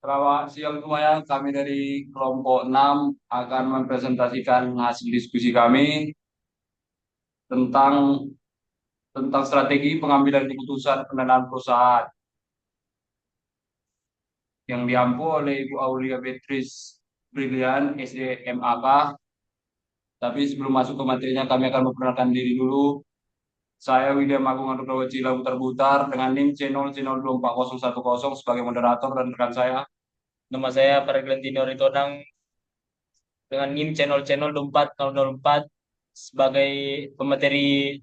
Selamat siang semuanya. Kami dari kelompok 6 akan mempresentasikan hasil diskusi kami tentang strategi pengambilan keputusan pendanaan perusahaan yang diampu oleh Ibu Aulia Beatrice Brilian, SDMAK. Tapi sebelum masuk ke materinya, kami akan memperkenalkan diri dulu. Saya Widya Magung Andono Cila Butar dengan NIM C0C024010 sebagai moderator dan rekan saya. Nama saya Paraglentino Ritonang dengan NIM channel channel 2404 sebagai pemateri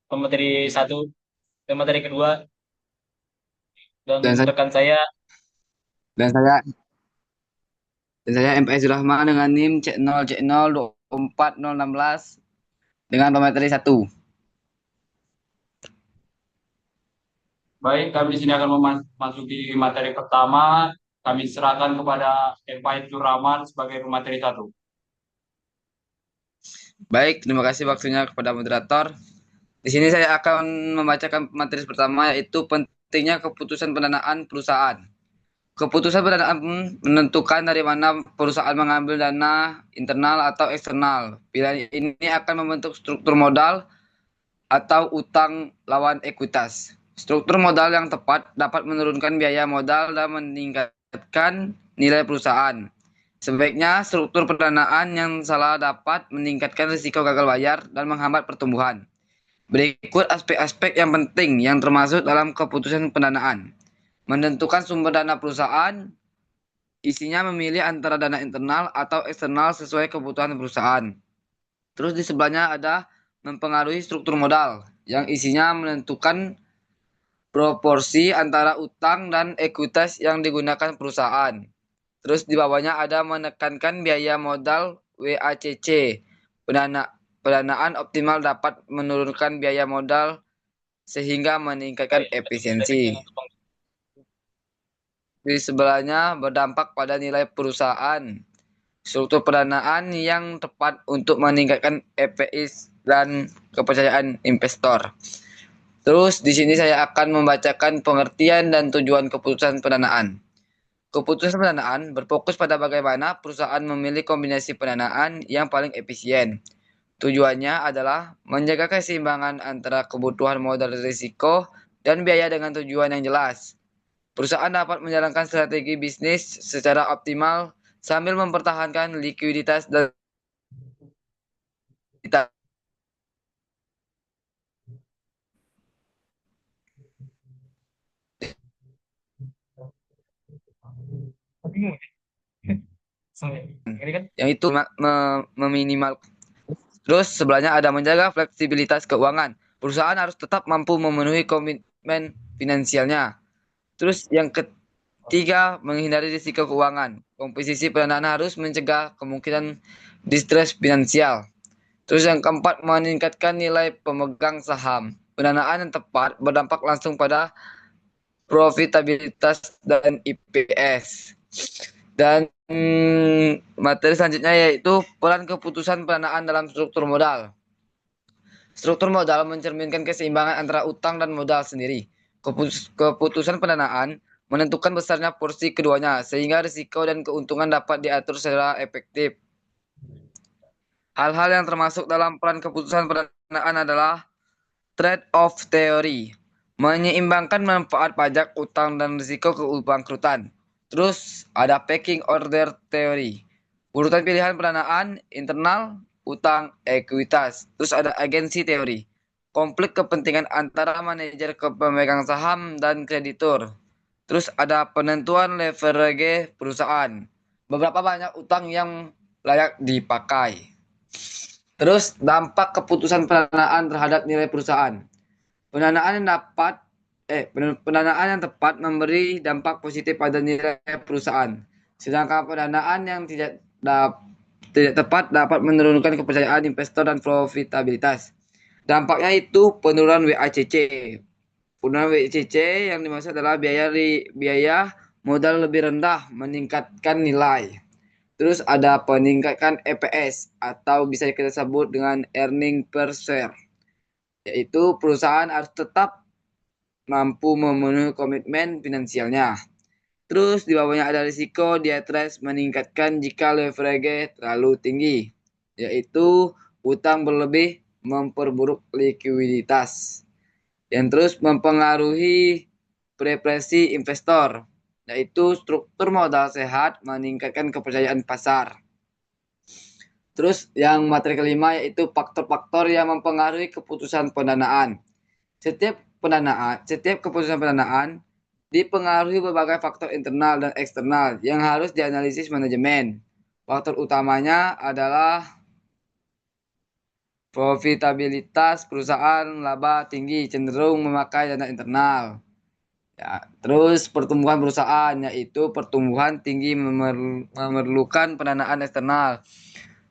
pemateri satu, pemateri kedua, dan dan saya rekan saya dan saya dan saya MPS Rahma dengan NIM C0C02416 dengan pemateri 1. Baik, kami di sini akan memasuki materi pertama. Kami serahkan kepada Evaid Rahman sebagai pemateri satu. Baik, terima kasih waktunya kepada moderator. Di sini saya akan membacakan materi pertama, yaitu pentingnya keputusan pendanaan perusahaan. Keputusan pendanaan menentukan dari mana perusahaan mengambil dana internal atau eksternal. Pilihan ini akan membentuk struktur modal atau utang lawan ekuitas. Struktur modal yang tepat dapat menurunkan biaya modal dan meningkatkan nilai perusahaan. Sebaiknya struktur pendanaan yang salah dapat meningkatkan risiko gagal bayar dan menghambat pertumbuhan. Berikut aspek-aspek yang penting yang termasuk dalam keputusan pendanaan. Menentukan sumber dana perusahaan, isinya memilih antara dana internal atau eksternal sesuai kebutuhan perusahaan. Terus di sebelahnya ada mempengaruhi struktur modal, yang isinya menentukan proporsi antara utang dan ekuitas yang digunakan perusahaan. Terus di bawahnya ada menekankan biaya modal WACC. Pendanaan optimal dapat menurunkan biaya modal sehingga meningkatkan baik, ada efisiensi. strategi untuk Di sebelahnya berdampak pada nilai perusahaan. Struktur pendanaan yang tepat untuk meningkatkan EPS dan kepercayaan investor. Terus di sini saya akan membacakan pengertian dan tujuan keputusan pendanaan. Keputusan pendanaan berfokus pada bagaimana perusahaan memilih kombinasi pendanaan yang paling efisien. Tujuannya adalah menjaga keseimbangan antara kebutuhan modal risiko dan biaya dengan tujuan yang jelas. Perusahaan dapat menjalankan strategi bisnis secara optimal sambil mempertahankan likuiditas dan stabilitas. ini kan Yang itu meminimal. Terus sebelahnya ada menjaga fleksibilitas keuangan. Perusahaan harus tetap mampu memenuhi komitmen finansialnya. Terus yang ketiga, menghindari risiko keuangan. Komposisi pendanaan harus mencegah kemungkinan distress finansial. Terus yang keempat, meningkatkan nilai pemegang saham. Pendanaan yang tepat berdampak langsung pada profitabilitas dan IPS. Dan materi selanjutnya yaitu peran keputusan pendanaan dalam struktur modal. Struktur modal mencerminkan keseimbangan antara utang dan modal sendiri. Keputusan pendanaan menentukan besarnya porsi keduanya, sehingga risiko dan keuntungan dapat diatur secara efektif. Hal-hal yang termasuk dalam peran keputusan pendanaan adalah trade-off teori, menyeimbangkan manfaat pajak, utang, dan risiko kebangkrutan. Terus ada pecking order teori, urutan pilihan pendanaan, internal, utang, ekuitas. Terus ada agensi teori, konflik kepentingan antara manajer pemegang saham dan kreditur. Terus ada penentuan leverage perusahaan, beberapa banyak utang yang layak dipakai. Terus dampak keputusan pendanaan terhadap nilai perusahaan. Pendanaan yang dapat pendanaan yang tepat memberi dampak positif pada nilai perusahaan. Sedangkan pendanaan yang tidak tepat dapat menurunkan kepercayaan investor dan profitabilitas. Dampaknya itu penurunan WACC. Penurunan WACC yang dimaksud adalah biaya modal lebih rendah meningkatkan nilai. Terus ada peningkatan EPS atau bisa kita sebut dengan earning per share, yaitu perusahaan harus tetap mampu memenuhi komitmen finansialnya. Terus di bawahnya ada risiko debt ratio meningkatkan jika leverage terlalu tinggi, yaitu utang berlebih memperburuk likuiditas. Yang terus mempengaruhi preferensi investor, yaitu struktur modal sehat meningkatkan kepercayaan pasar. Terus yang materi kelima yaitu faktor-faktor yang mempengaruhi keputusan pendanaan. Setiap keputusan pendanaan dipengaruhi berbagai faktor internal dan eksternal yang harus dianalisis manajemen. Faktor utamanya adalah profitabilitas perusahaan, laba tinggi, cenderung memakai dana internal. Ya, terus pertumbuhan perusahaan yaitu pertumbuhan tinggi memerlukan pendanaan eksternal.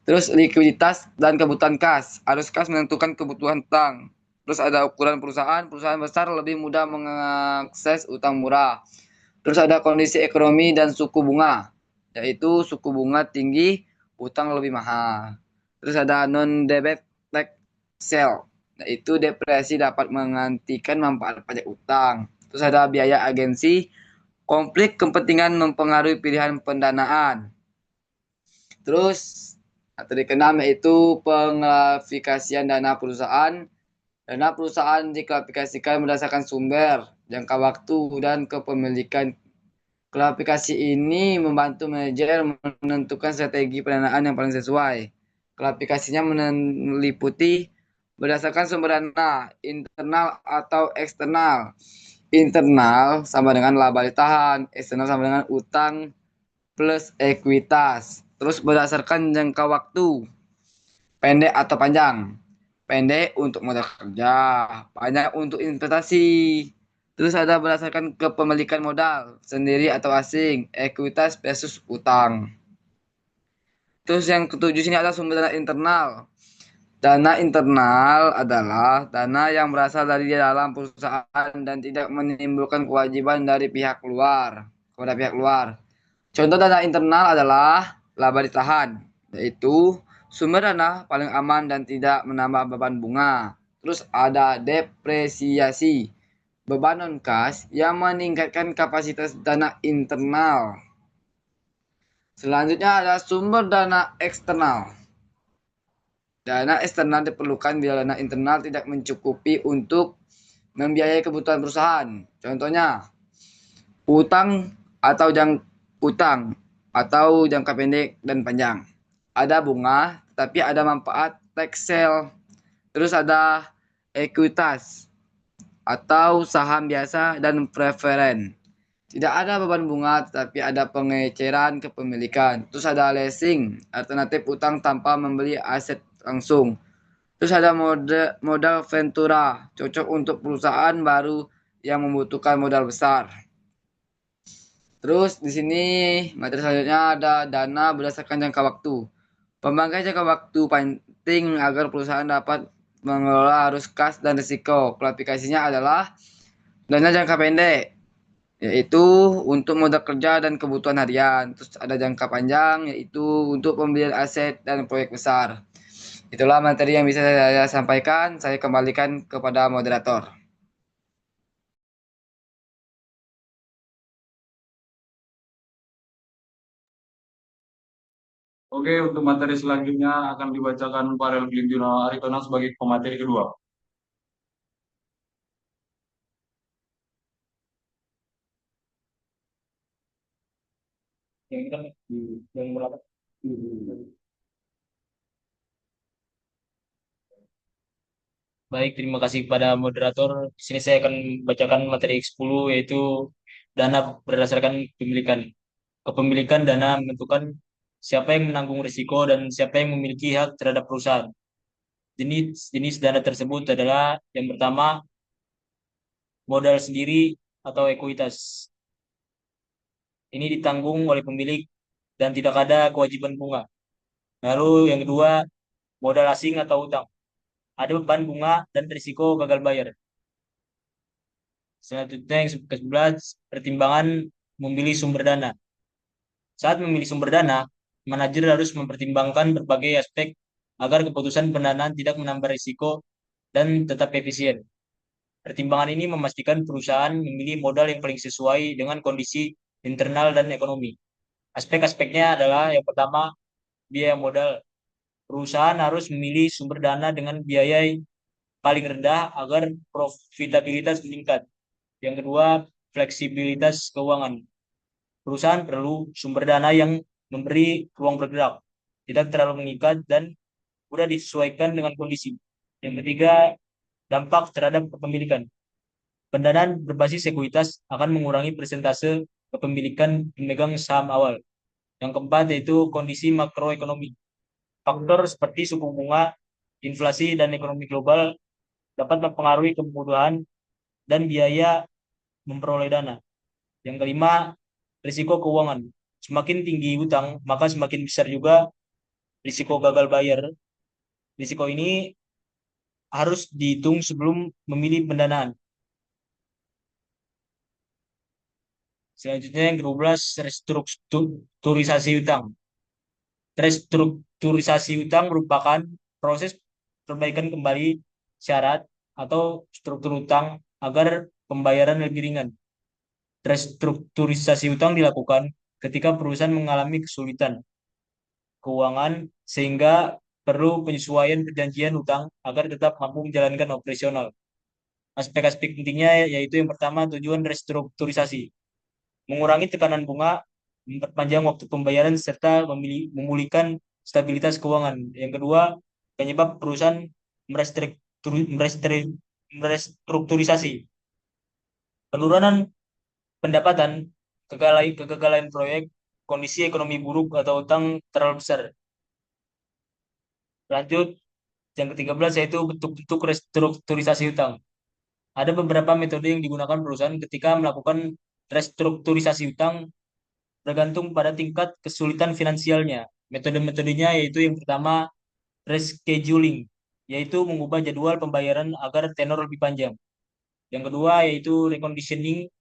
Terus likuiditas dan kebutuhan kas. Arus kas menentukan kebutuhan utang. Terus ada ukuran perusahaan. Perusahaan besar lebih mudah mengakses utang murah. Terus ada kondisi ekonomi dan suku bunga. Yaitu suku bunga tinggi, utang lebih mahal. Terus ada non-debit tax sale. Yaitu depresi dapat menghentikan manfaat pajak utang. Terus ada biaya agensi. Konflik kepentingan mempengaruhi pilihan pendanaan. Terus materi keenam yaitu pengklasifikasian dana perusahaan. Dana perusahaan diklasifikasikan berdasarkan sumber, jangka waktu, dan kepemilikan. Klasifikasi ini membantu manajer menentukan strategi pendanaan yang paling sesuai. Klasifikasinya meliputi berdasarkan sumber dana, internal atau eksternal. Internal sama dengan laba ditahan, eksternal sama dengan utang plus ekuitas. Terus berdasarkan jangka waktu, pendek atau panjang. Pendek untuk modal kerja, panjang untuk investasi. Terus ada berdasarkan kepemilikan modal, sendiri atau asing, ekuitas versus utang. Terus yang ketujuh sini ada sumber dana internal. Dana internal adalah dana yang berasal dari dalam perusahaan dan tidak menimbulkan kewajiban dari pihak luar kepada pihak luar. Contoh dana internal adalah laba ditahan, yaitu sumber dana paling aman dan tidak menambah beban bunga. Terus ada depresiasi, beban non-kas yang meningkatkan kapasitas dana internal. Selanjutnya ada sumber dana eksternal. Dana eksternal diperlukan bila dana internal tidak mencukupi untuk membiayai kebutuhan perusahaan. Contohnya, utang atau jangka pendek dan panjang. Ada bunga, tapi ada manfaat tax sale. Terus ada ekuitas atau saham biasa dan preferen. Tidak ada beban bunga, tapi ada pengeceran kepemilikan. Terus ada leasing, alternatif utang tanpa membeli aset langsung. Terus ada modal ventura, cocok untuk perusahaan baru yang membutuhkan modal besar. Terus di sini materi selanjutnya ada dana berdasarkan jangka waktu. Pembangkit jangka waktu penting agar perusahaan dapat mengelola arus kas dan risiko. Klasifikasinya adalah dana jangka pendek, yaitu untuk modal kerja dan kebutuhan harian. Terus ada jangka panjang, yaitu untuk pembelian aset dan proyek besar. Itulah materi yang bisa saya sampaikan. Saya kembalikan kepada moderator. Oke, untuk materi selanjutnya akan dibacakan Farel Glindino Aritonang sebagai pemateri kedua. Yang kita yang berapa? Baik, terima kasih kepada moderator. Di sini saya akan bacakan materi X10 yaitu dana berdasarkan pemilikan. Kepemilikan dana menentukan siapa yang menanggung risiko dan siapa yang memiliki hak terhadap perusahaan. Jenis dana tersebut adalah yang pertama modal sendiri atau ekuitas. Ini ditanggung oleh pemilik dan tidak ada kewajiban bunga. Lalu yang kedua modal asing atau utang. Ada beban bunga dan risiko gagal bayar. Selanjutnya yang ke-11 pertimbangan memilih sumber dana. Saat memilih sumber dana, manajer harus mempertimbangkan berbagai aspek agar keputusan pendanaan tidak menambah risiko dan tetap efisien. Pertimbangan ini memastikan perusahaan memilih modal yang paling sesuai dengan kondisi internal dan ekonomi. Aspek-aspeknya adalah yang pertama, biaya modal. Perusahaan harus memilih sumber dana dengan biaya yang paling rendah agar profitabilitas meningkat. Yang kedua, fleksibilitas keuangan. Perusahaan perlu sumber dana yang memberi ruang bergerak, tidak terlalu mengikat dan mudah disesuaikan dengan kondisi. Yang ketiga, dampak terhadap kepemilikan. Pendanaan berbasis ekuitas akan mengurangi persentase kepemilikan pemegang saham awal. Yang keempat yaitu kondisi makroekonomi. Faktor seperti suku bunga, inflasi, dan ekonomi global dapat mempengaruhi kemudahan dan biaya memperoleh dana. Yang kelima, risiko keuangan. Semakin tinggi utang, maka semakin besar juga risiko gagal bayar. Risiko ini harus dihitung sebelum memilih pendanaan. Selanjutnya yang ke-12, restrukturisasi utang. Restrukturisasi utang merupakan proses perbaikan kembali syarat atau struktur utang agar pembayaran lebih ringan. Restrukturisasi utang dilakukan ketika perusahaan mengalami kesulitan keuangan sehingga perlu penyesuaian perjanjian utang agar tetap mampu menjalankan operasional. Aspek-aspek pentingnya yaitu yang pertama tujuan restrukturisasi, mengurangi tekanan bunga, memperpanjang waktu pembayaran serta memulihkan stabilitas keuangan. Yang kedua, penyebab perusahaan merestrukturisasi, penurunan pendapatan, kegagalan proyek, kondisi ekonomi buruk atau utang terlalu besar. Lanjut, yang ke-13 yaitu bentuk-bentuk restrukturisasi utang. Ada beberapa metode yang digunakan perusahaan ketika melakukan restrukturisasi utang bergantung pada tingkat kesulitan finansialnya. Metode-metodenya yaitu yang pertama rescheduling, yaitu mengubah jadwal pembayaran agar tenor lebih panjang. Yang kedua yaitu reconditioning,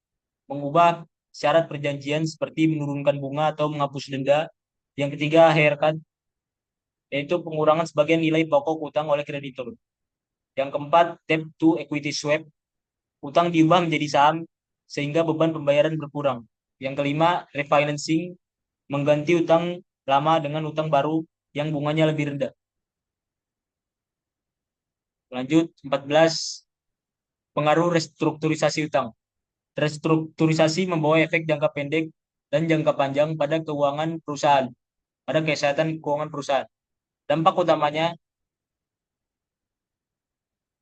mengubah syarat perjanjian seperti menurunkan bunga atau menghapus denda. Yang ketiga haircut, yaitu pengurangan sebagian nilai pokok utang oleh kreditur. Yang keempat debt to equity swap, utang diubah menjadi saham sehingga beban pembayaran berkurang. Yang kelima refinancing, mengganti utang lama dengan utang baru yang bunganya lebih rendah. Lanjut, 14, pengaruh restrukturisasi utang. Restrukturisasi membawa efek jangka pendek dan jangka panjang pada keuangan perusahaan, pada kesehatan keuangan perusahaan. Dampak utamanya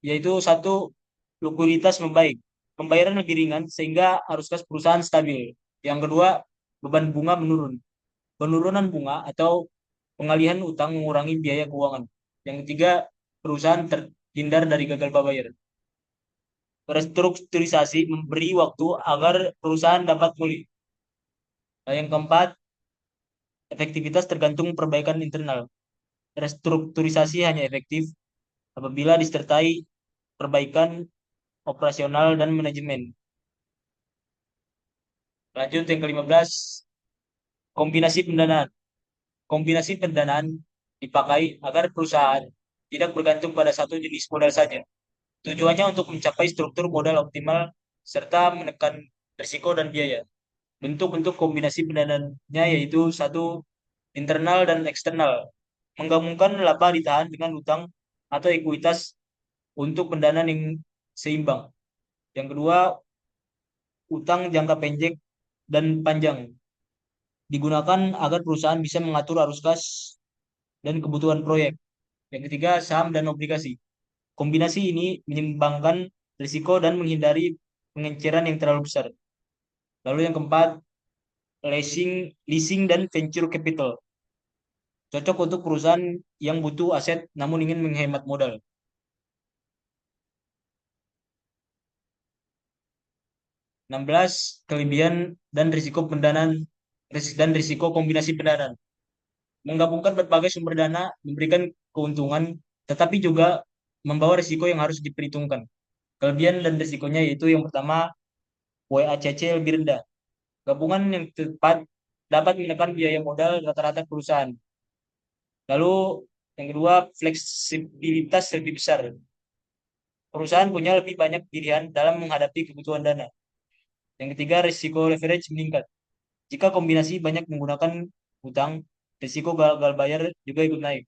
yaitu satu, likuiditas membaik, pembayaran lebih ringan sehingga arus kas perusahaan stabil. Yang kedua, beban bunga menurun. Penurunan bunga atau pengalihan utang mengurangi biaya keuangan. Yang ketiga, perusahaan terhindar dari gagal bayar. Restrukturisasi memberi waktu agar perusahaan dapat pulih. Nah, yang keempat, efektivitas tergantung perbaikan internal. Restrukturisasi hanya efektif apabila disertai perbaikan operasional dan manajemen. Lanjut yang ke-15, kombinasi pendanaan. Kombinasi pendanaan dipakai agar perusahaan tidak bergantung pada satu jenis modal saja. Tujuannya untuk mencapai struktur modal optimal serta menekan risiko dan biaya. Bentuk-bentuk kombinasi pendanaannya yaitu satu, internal dan eksternal. Menggabungkan laba ditahan dengan utang atau ekuitas untuk pendanaan yang seimbang. Yang kedua, utang jangka pendek dan panjang. Digunakan agar perusahaan bisa mengatur arus kas dan kebutuhan proyek. Yang ketiga, saham dan obligasi. Kombinasi ini menyeimbangkan risiko dan menghindari pengenceran yang terlalu besar. Lalu yang keempat, leasing dan venture capital. Cocok untuk perusahaan yang butuh aset namun ingin menghemat modal. 16, kelebihan dan risiko pendanaan dan risiko kombinasi pendanaan. Menggabungkan berbagai sumber dana memberikan keuntungan, tetapi juga membawa risiko yang harus diperhitungkan. Kelebihan dan risikonya yaitu yang pertama, WACC lebih rendah. Gabungan yang tepat dapat menekan biaya modal rata-rata perusahaan. Lalu yang kedua, fleksibilitas lebih besar. perusahaan punya lebih banyak pilihan dalam menghadapi kebutuhan dana. Yang ketiga, risiko leverage meningkat. Jika kombinasi banyak menggunakan hutang, risiko gagal bayar juga ikut naik.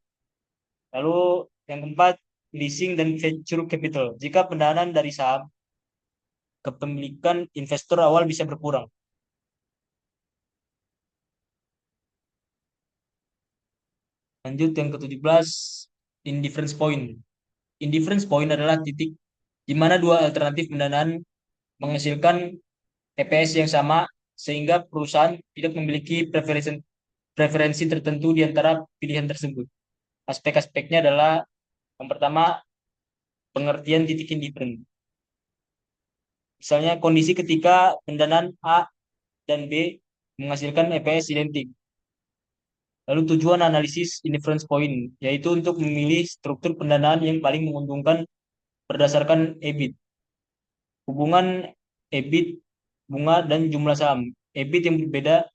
Lalu yang keempat, leasing dan venture capital. Jika pendanaan dari saham, kepemilikan investor awal bisa berkurang. Lanjut yang ke-17, indifference point. Indifference point adalah titik di mana dua alternatif pendanaan menghasilkan EPS yang sama sehingga perusahaan tidak memiliki preferensi tertentu di antara pilihan tersebut. Aspek-aspeknya adalah yang pertama, pengertian titik indifferent. Misalnya kondisi ketika pendanaan A dan B menghasilkan EPS identik. Lalu tujuan analisis indifference point, yaitu untuk memilih struktur pendanaan yang paling menguntungkan berdasarkan EBIT. Hubungan EBIT, bunga, dan jumlah saham. EBIT yang berbeda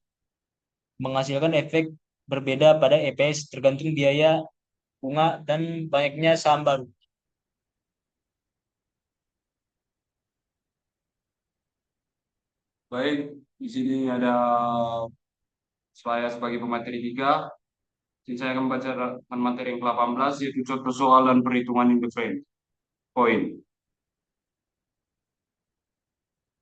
menghasilkan efek berbeda pada EPS tergantung biaya, bunga, dan banyaknya saham baru. Baik, di sini ada saya sebagai pemateri tiga. Jadi saya akan membacakan materi yang ke-18 yaitu contoh soal dan perhitungan indifference point.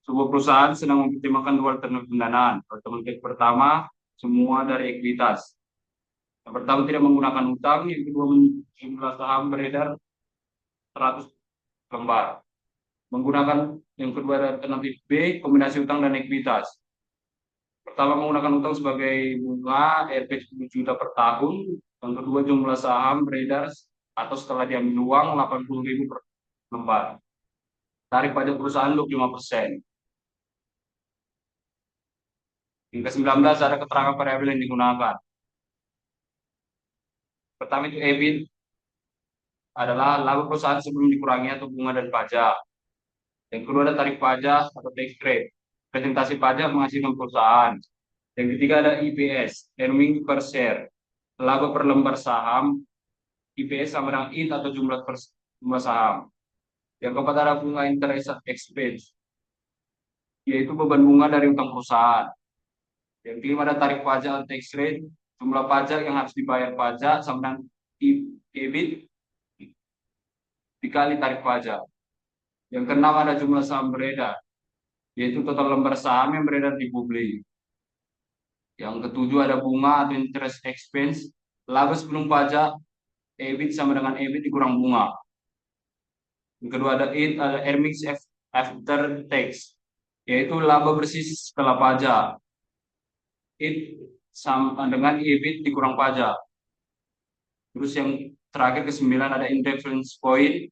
Sebuah perusahaan sedang mempertimbangkan dua alternatif pendanaan. Alternatif pertama, semua dari ekuitas. Yang pertama tidak menggunakan utang, yang kedua jumlah saham beredar 100 lembar. Menggunakan yang kedua ada alternatif B, kombinasi utang dan ekuitas. Pertama menggunakan utang sebagai bunga RP 10 juta per tahun. Yang kedua jumlah saham beredar atau setelah diambil uang 80.000 per lembar. Tarif pajak perusahaan 25%. Yang ke-19 ada keterangan variabel yang digunakan. Pertama itu EBIT adalah laba perusahaan sebelum dikurangi atau bunga dan pajak. Yang kedua ada tarif pajak atau tax rate. Presentasi pajak menghasilkan perusahaan. Yang ketiga ada IPS, earning per share. Laba per lembar saham, IPS sama dengan IT atau jumlah saham. Yang keempat ada bunga interest expense, yaitu beban bunga dari utang perusahaan. Yang kelima ada tarif pajak atau tax rate, jumlah pajak yang harus dibayar pajak sama dengan EBIT dikali tarif pajak. Yang keenam ada jumlah saham beredar, yaitu total lembar saham yang beredar di publik. Yang ketujuh ada bunga atau interest expense, laba sebelum pajak, EBIT sama dengan EBIT dikurang bunga. Yang kedua ada earnings after tax, yaitu laba bersih setelah pajak. IT sama dengan EBIT dikurang pajak. Terus yang terakhir ke-9 ada indifference point,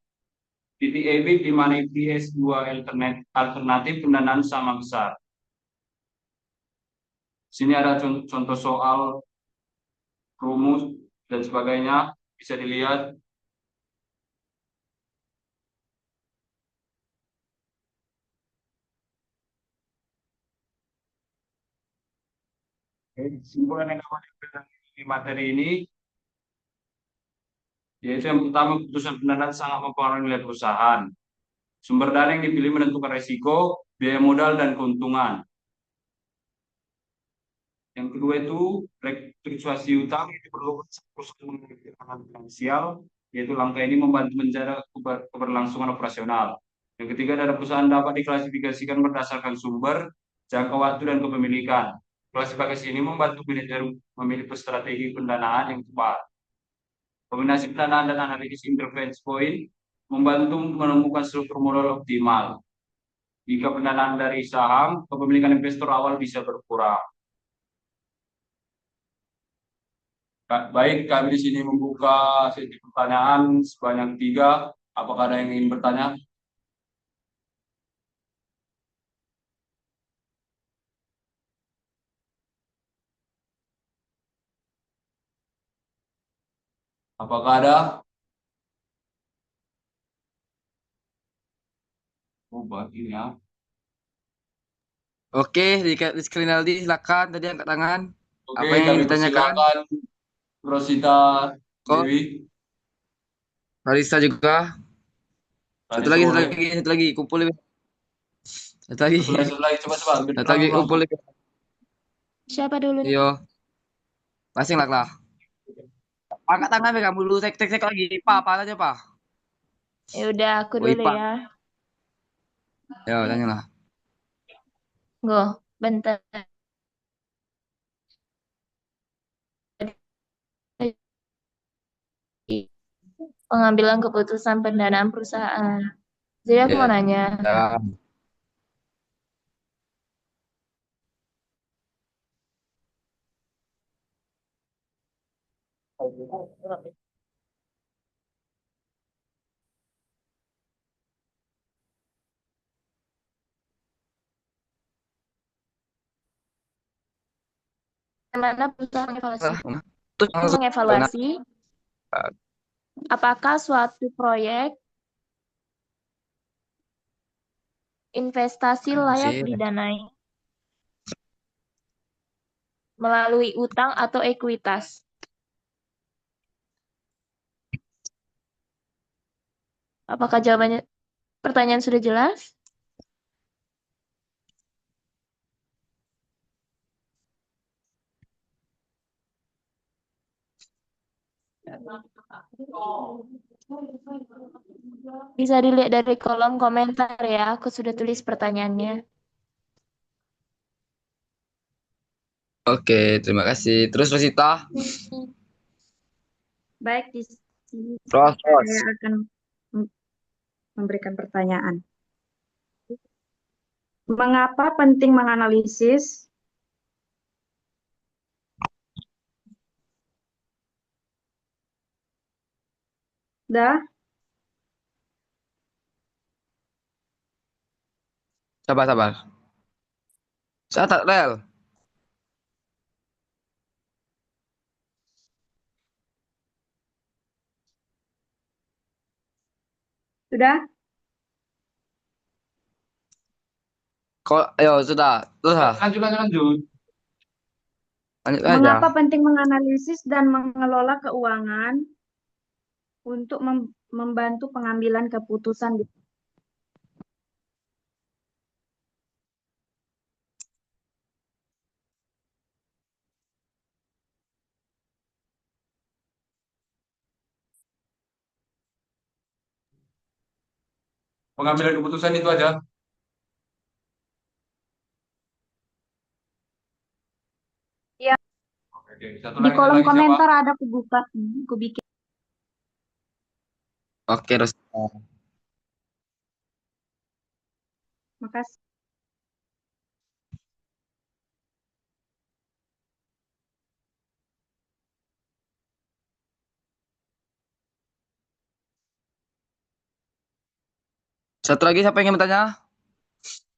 titik EBIT di mana EPS dua alternatif pendanaan sama besar. Sini ada contoh soal rumus dan sebagainya, bisa dilihat. Kesimpulan yang dapat di materi ini, yaitu yang pertama, keputusan pendanaan sangat mempengaruhi nilai perusahaan. Sumber dana yang dipilih menentukan risiko, biaya modal, dan keuntungan. Yang kedua itu restrukturisasi utang, itu perlu perusahaan memiliki tekanan finansial, yaitu langkah ini membantu menjaga keberlangsungan operasional. Yang ketiga adalah perusahaan dapat diklasifikasikan berdasarkan sumber, jangka waktu, dan kepemilikan. Klasifikasi ini membantu manajer memilih strategi pendanaan yang tepat. Kombinasi pendanaan dan analisis intervensi point membantu menemukan struktur modal optimal. Jika pendanaan dari saham, kepemilikan investor awal bisa berkurang. Baik, kami di sini membuka sesi pertanyaan sebanyak 3. Apakah ada yang ingin bertanya? Apakah ada? Oh, ini ya. Oke, Rizky Rinaldi, silakan tadi angkat tangan. Oke, Apa yang kami ingin ditanyakan? persilakan Rosita Kok, Dewi. Larissa juga. Satu Lanjut lagi, satu boleh. lagi, satu lagi, kumpul lebih. Satu lagi, Satu lagi, coba biar satu lagi, terakhir kumpul langsung. lebih. Siapa dulu nih? Yo, masing lah. Angkat tangan ya kamu dulu, cek lagi. Apa aja, Pak? Ya udah aku Oh, dulu IPA. ya. Ya, tanyalah. Go, bentar. Pengambilan keputusan pendanaan perusahaan. Jadi aku mau Ya. nanya, Ya. bagaimana perusahaan mengevaluasi? Terus langsung. Mengevaluasi apakah suatu proyek investasi layak Sih. didanai melalui utang atau ekuitas. Apakah jawabannya pertanyaan sudah jelas? Bisa dilihat dari kolom komentar ya, aku sudah tulis pertanyaannya. Oke, terima kasih. Terus Rosita, Baik, di sini terus. saya akan memberikan pertanyaan. Mengapa penting menganalisis dah Sabar. Saya tak rel. sudah? Kok, ayo sudah. Terus lah. Lanjut. Lanjut aja. Mengapa penting menganalisis dan mengelola keuangan untuk membantu pengambilan keputusan di Pengambilan keputusan itu aja. Ya, Oke. Satu di lagi, kolom siapa? komentar ada aku buka, aku bikin. Oke, Rosita. Makasih. Satu lagi siapa yang ingin bertanya?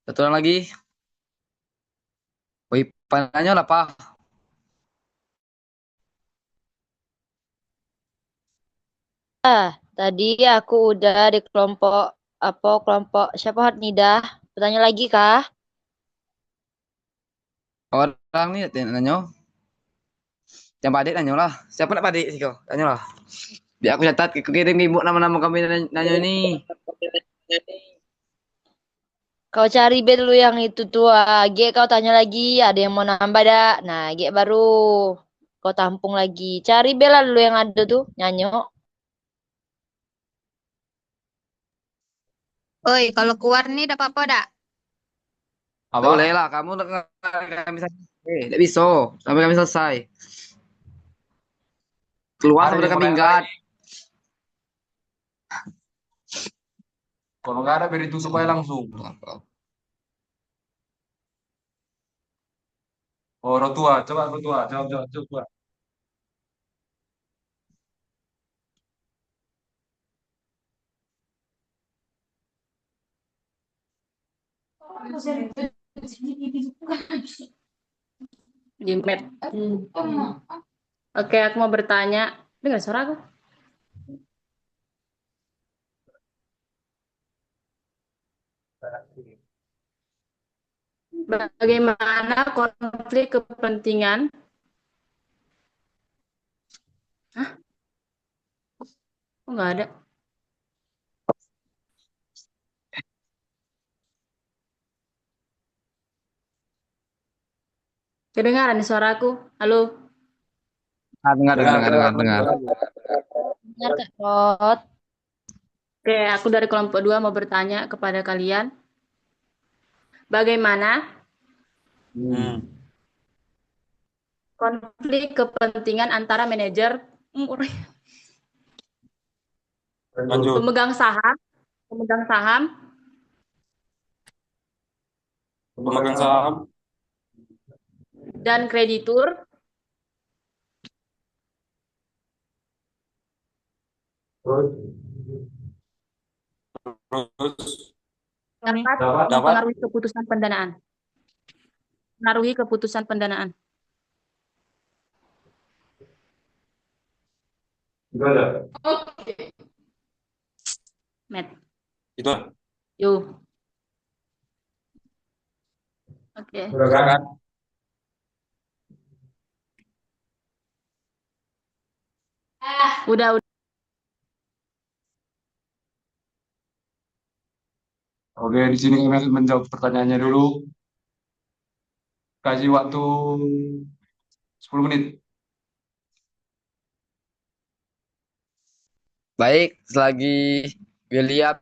Satu orang lagi. Wih, pananya lah, Pak. Tadi aku udah di kelompok siapa Nida? Bertanya lagi kah? Orang nih nanya. Yang Pak Adik nanya lah. Siapa nak Pak Adik sih kau? Tanya lah. Biar aku catat, aku kirim ibu nama-nama kami nanya ini. Kau cari B dulu yang itu tuh. G kau tanya lagi, ada yang mau nambah dak? Nah, G baru kau tampung lagi. Cari B lah dulu yang ada tuh, nyanyo. Oi, kalau keluar nih dapat apa dak? Tak Apa? boleh lah, kamu kami selesai. Tidak bisa. Sampai kami selesai. Keluar Ada sampai yang kami mau nanya minggat. lagi? Kalau nggak ada, beri tutup aja langsung. Oh, Rotua. Coba Rotua. Jawab. Jimet. Oke, aku mau bertanya. Dengar suara aku? Bagaimana konflik kepentingan? Hah? Kok nggak ada? Kedengaran nih suaraku? Halo? Dengar, dengar, dengar, dengar, dengar. Dengar Kak Rod. Oke, aku dari kelompok 2 mau bertanya kepada kalian. Bagaimana konflik kepentingan antara manajer, Lanjut. pemegang saham, Pemegang saham. dan kreditur Terus dapat dapat mempengaruhi keputusan pendanaan. Mempengaruhi keputusan pendanaan. itu ada. Oke. Matt. Itu Yuk. Oke. silakan. Udah. Oke, di sini kami akan menjawab pertanyaannya dulu. Kasih waktu 10 menit. Baik, selagi William